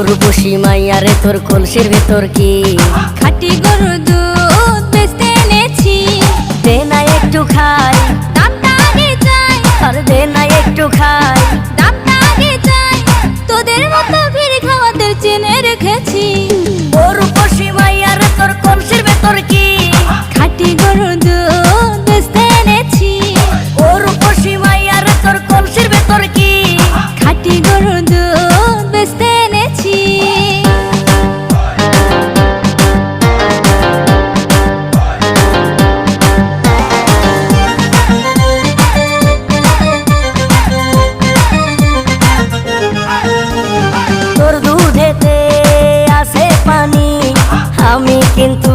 রূপসী মাইয়ারে তোর কলসির ভেতর কি খাঁটি গরুর দুধ বেচতে এনেছি। দে না একটু খাই, দামটা আগে চাই, আর দে না একটু খাই। দামটা আগে চাই, তোদের মতো ভিড় খাওয়াদের চেনে রেখেছি। ও রূপসী মাইয়ারে তোর কলসির ভেতর কি খাঁটি গরুর দুধ বেচতে এনেছি। ও রূপসী মাইয়ারে তোর কলসির ভেতর কি খাঁটি গরুর দুধ বেচতে এনেছি। তোর দুধেতে আছে পানি, আমি কিন্তু